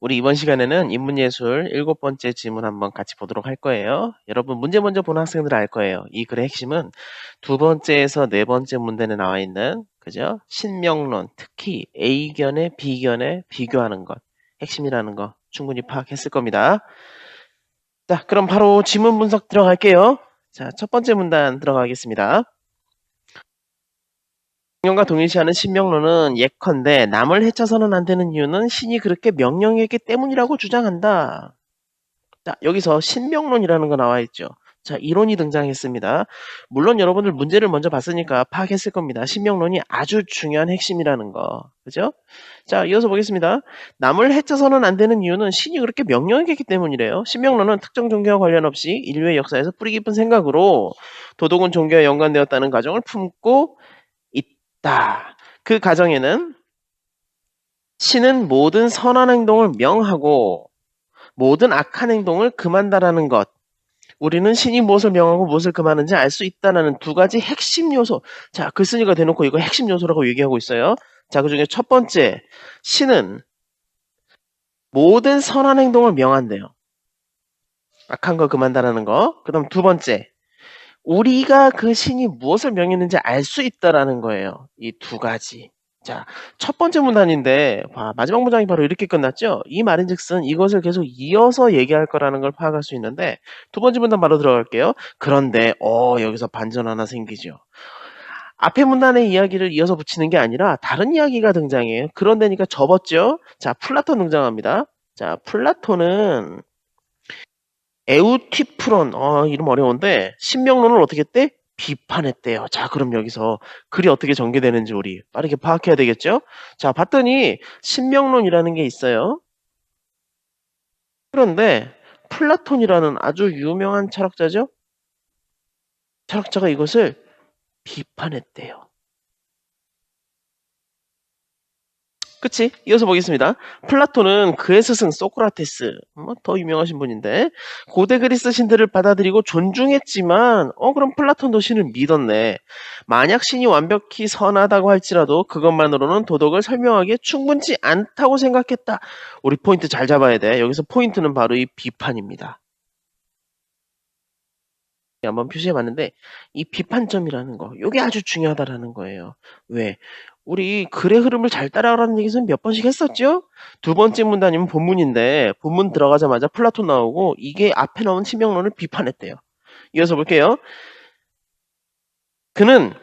우리 이번 시간에는 인문예술 7번째 지문 한번 같이 보도록 할 거예요. 여러분 문제 먼저 보는 학생들 알 거예요. 이 글의 핵심은 두 번째에서 네 번째 문단에 나와 있는 그죠? 신명론, 특히 A견에 B견에 비교하는 것, 핵심이라는 거 충분히 파악했을 겁니다. 자, 그럼 바로 지문 분석 들어갈게요. 자, 첫 번째 문단 들어가겠습니다. 명령과 동일시하는 신명론은 예컨대 남을 해쳐서는 안 되는 이유는 신이 그렇게 명령했기 때문이라고 주장한다. 자, 여기서 신명론이라는 거 나와 있죠. 자, 이론이 등장했습니다. 물론 여러분들 문제를 먼저 봤으니까 파악했을 겁니다. 신명론이 아주 중요한 핵심이라는 거. 그죠? 자, 이어서 보겠습니다. 남을 해쳐서는 안 되는 이유는 신이 그렇게 명령했기 때문이래요. 신명론은 특정 종교와 관련 없이 인류의 역사에서 뿌리 깊은 생각으로 도덕은 종교와 연관되었다는 가정을 품고 있다. 그 가정에는 신은 모든 선한 행동을 명하고 모든 악한 행동을 금한다라는 것. 우리는 신이 무엇을 명하고 무엇을 금하는지 알 수 있다는 두 가지 핵심 요소. 자, 글쓴이가 대놓고 이거 핵심 요소라고 얘기하고 있어요. 자, 그 중에 첫 번째, 신은 모든 선한 행동을 명한대요. 악한 거 금한다라는 거. 그 다음 두 번째, 우리가 그 신이 무엇을 명했는지 알 수 있다라는 거예요. 이 두 가지. 자, 첫 번째 문단인데 마지막 문장이 바로 이렇게 끝났죠. 이 말인즉슨 이것을 계속 이어서 얘기할 거라는 걸 파악할 수 있는데 두 번째 문단 바로 들어갈게요. 그런데 여기서 반전 하나 생기죠. 앞에 문단의 이야기를 이어서 붙이는 게 아니라 다른 이야기가 등장해요. 그런데니까 접었죠. 자, 플라톤 등장합니다. 자, 플라톤은 에우티프론, 이름 어려운데 신명론을 어떻게 했대? 비판했대요. 자, 그럼 여기서 글이 어떻게 전개되는지 우리 빠르게 파악해야 되겠죠? 자, 봤더니 신명론이라는 게 있어요. 그런데 플라톤이라는 아주 유명한 철학자죠? 철학자가 이것을 비판했대요. 그치? 이어서 보겠습니다. 플라톤은 그의 스승 소크라테스, 더 유명하신 분인데 고대 그리스 신들을 받아들이고 존중했지만 그럼 플라톤도 신을 믿었네. 만약 신이 완벽히 선하다고 할지라도 그것만으로는 도덕을 설명하기에 충분치 않다고 생각했다. 우리 포인트 잘 잡아야 돼. 여기서 포인트는 바로 이 비판입니다. 한번 표시해봤는데 이 비판점이라는 거 이게 아주 중요하다라는 거예요. 왜? 우리 글의 흐름을 잘 따라가라는 얘기는 몇 번씩 했었죠? 두 번째 문단이면 본문인데 본문 들어가자마자 플라톤 나오고 이게 앞에 나온 신명론을 비판했대요. 이어서 볼게요. 그는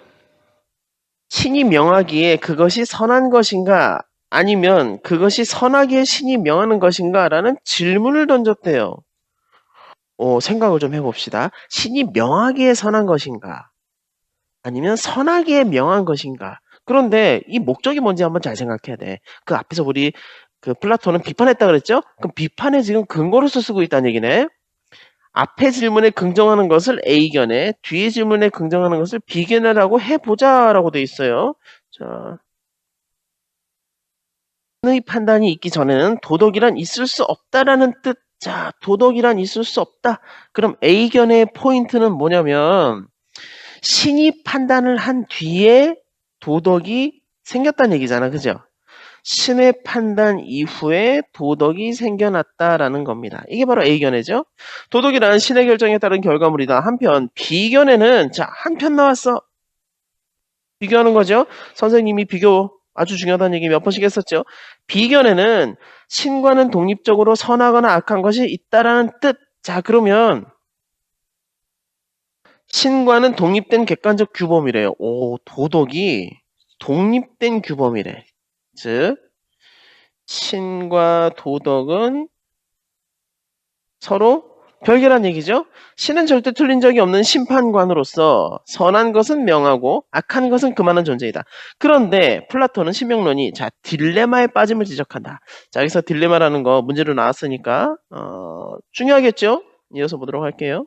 신이 명하기에 그것이 선한 것인가 아니면 그것이 선하기에 신이 명하는 것인가 라는 질문을 던졌대요. 생각을 좀 해봅시다. 신이 명하기에 선한 것인가 아니면 선하기에 명한 것인가. 그런데 이 목적이 뭔지 한번 잘 생각해야 돼. 그 앞에서 우리 그 플라톤은 비판했다 그랬죠? 그럼 비판에 지금 근거로서 쓰고 있다는 얘기네. 앞에 질문에 긍정하는 것을 A견에, 뒤에 질문에 긍정하는 것을 B견에라고 해보자라고 돼 있어요. 자, 의 판단이 있기 전에는 도덕이란 있을 수 없다라는 뜻. 자, 도덕이란 있을 수 없다. 그럼 A견의 포인트는 뭐냐면 신이 판단을 한 뒤에 도덕이 생겼다는 얘기잖아. 그죠? 신의 판단 이후에 도덕이 생겨났다라는 겁니다. 이게 바로 A견해죠. 도덕이란 신의 결정에 따른 결과물이다. 한편 B견해는 자, 한편 나왔어. 비교하는 거죠. 선생님이 비교 아주 중요하다는 얘기 몇 번씩 했었죠. B견해는 신과는 독립적으로 선하거나 악한 것이 있다라는 뜻. 자, 그러면 신과는 독립된 객관적 규범이래요. 도덕이 독립된 규범이래. 즉, 신과 도덕은 서로 별개란 얘기죠. 신은 절대 틀린 적이 없는 심판관으로서 선한 것은 명하고 악한 것은 금하는 존재이다. 그런데 플라톤은 신명론이 딜레마에 빠짐을 지적한다. 자, 여기서 딜레마라는 거 문제로 나왔으니까 중요하겠죠? 이어서 보도록 할게요.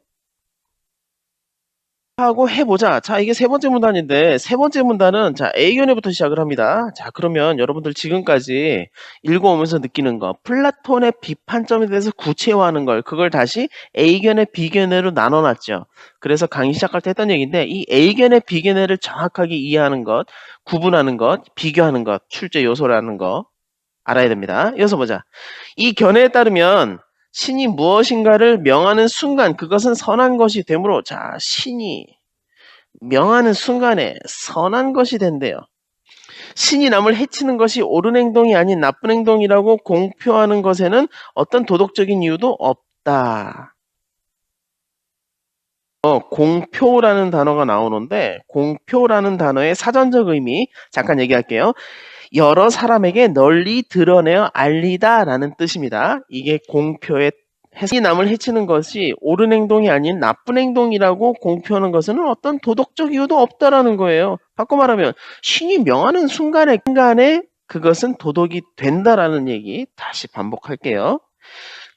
하고 해보자. 자, 이게 세 번째 문단인데 세 번째 문단은 자, A견해부터 시작을 합니다. 자, 그러면 여러분들 지금까지 읽어오면서 느끼는 거 플라톤의 비판점에 대해서 구체화하는 걸 그걸 다시 A견해, B견해로 나눠놨죠. 그래서 강의 시작할 때 했던 얘기인데 이 A견해, B견해를 정확하게 이해하는 것, 구분하는 것, 비교하는 것, 출제 요소라는 거 알아야 됩니다. 이어서 보자. 이 견해에 따르면 신이 무엇인가를 명하는 순간 그것은 선한 것이 되므로, 자, 신이 명하는 순간에 선한 것이 된대요. 신이 남을 해치는 것이 옳은 행동이 아닌 나쁜 행동이라고 공표하는 것에는 어떤 도덕적인 이유도 없다. 공표라는 단어가 나오는데, 공표라는 단어의 사전적 의미 잠깐 얘기할게요. 여러 사람에게 널리 드러내어 알리다라는 뜻입니다. 이게 공표의 신이 남을 해치는 것이 옳은 행동이 아닌 나쁜 행동이라고 공표하는 것은 어떤 도덕적 이유도 없다라는 거예요. 바꿔 말하면 신이 명하는 순간에 그것은 도덕이 된다라는 얘기 다시 반복할게요.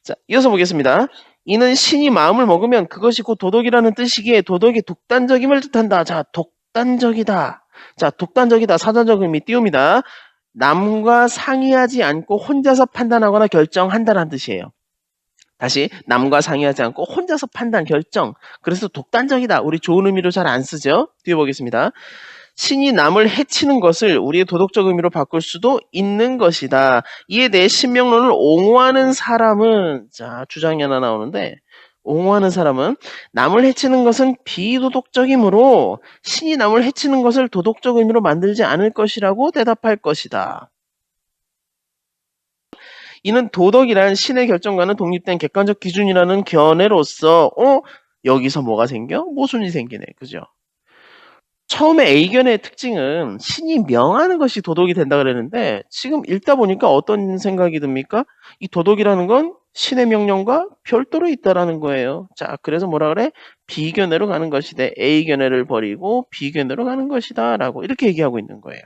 자, 이어서 보겠습니다. 이는 신이 마음을 먹으면 그것이 곧 도덕이라는 뜻이기에 도덕이 독단적임을 뜻한다. 자, 독단적이다. 자, 독단적이다. 사전적 의미 띄웁니다. 남과 상의하지 않고 혼자서 판단하거나 결정한다라는 뜻이에요. 다시, 남과 상의하지 않고 혼자서 판단, 결정. 그래서 독단적이다. 우리 좋은 의미로 잘 안 쓰죠? 띄워보겠습니다. 신이 남을 해치는 것을 우리의 도덕적 의미로 바꿀 수도 있는 것이다. 이에 대해 신명론을 옹호하는 사람은, 자, 주장이 하나 나오는데, 옹호하는 사람은 남을 해치는 것은 비도덕적이므로 신이 남을 해치는 것을 도덕적 의미로 만들지 않을 것이라고 대답할 것이다. 이는 도덕이란 신의 결정과는 독립된 객관적 기준이라는 견해로서 여기서 뭐가 생겨? 모순이 생기네. 그죠? 처음에 A견의 특징은 신이 명하는 것이 도덕이 된다 그랬는데 지금 읽다 보니까 어떤 생각이 듭니까? 이 도덕이라는 건 신의 명령과 별도로 있다라는 거예요. 자, 그래서 뭐라 그래? 비견해로 가는 것이다. A견해를 버리고 비견해로 가는 것이다 라고 이렇게 얘기하고 있는 거예요.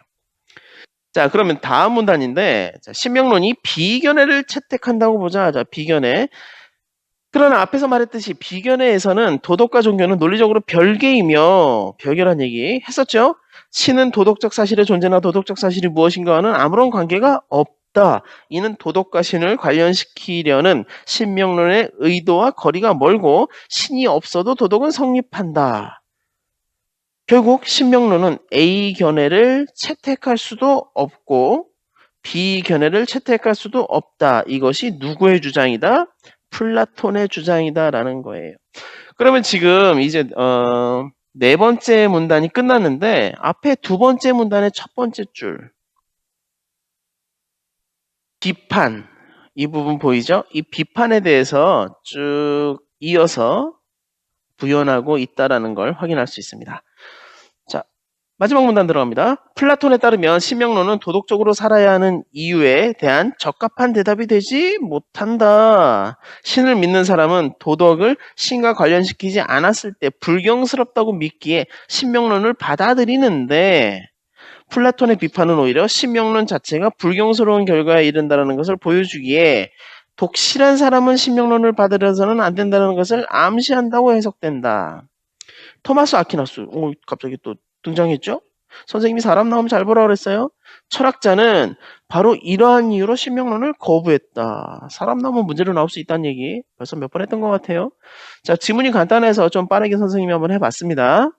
자, 그러면 다음 문단인데, 자, 신명론이 비견해를 채택한다고 보자. 자, 비견해. 그러나 앞에서 말했듯이 비견해에서는 도덕과 종교는 논리적으로 별개이며, 별개란 얘기 했었죠? 신은 도덕적 사실의 존재나 도덕적 사실이 무엇인가와는 아무런 관계가 없다. 이는 도덕과 신을 관련시키려는 신명론의 의도와 거리가 멀고, 신이 없어도 도덕은 성립한다. 결국 신명론은 A견해를 채택할 수도 없고 B견해를 채택할 수도 없다. 이것이 누구의 주장이다? 플라톤의 주장이다 라는 거예요. 그러면 지금 이제 네 번째 문단이 끝났는데 앞에 두 번째 문단의 첫 번째 줄 비판, 이 부분 보이죠? 이 비판에 대해서 쭉 이어서 부연하고 있다라는 걸 확인할 수 있습니다. 자, 마지막 문단 들어갑니다. 플라톤에 따르면 신명론은 도덕적으로 살아야 하는 이유에 대한 적합한 대답이 되지 못한다. 신을 믿는 사람은 도덕을 신과 관련시키지 않았을 때 불경스럽다고 믿기에 신명론을 받아들이는데 플라톤의 비판은 오히려 신명론 자체가 불경스러운 결과에 이른다는 것을 보여주기에 독실한 사람은 신명론을 받아들여서는 안 된다는 것을 암시한다고 해석된다. 토마스 아퀴나스, 갑자기 또 등장했죠? 선생님이 사람 나오면 잘 보라 그랬어요? 철학자는 바로 이러한 이유로 신명론을 거부했다. 사람 나오면 문제로 나올 수 있다는 얘기 벌써 몇 번 했던 것 같아요. 자, 지문이 간단해서 좀 빠르게 선생님이 한번 해봤습니다.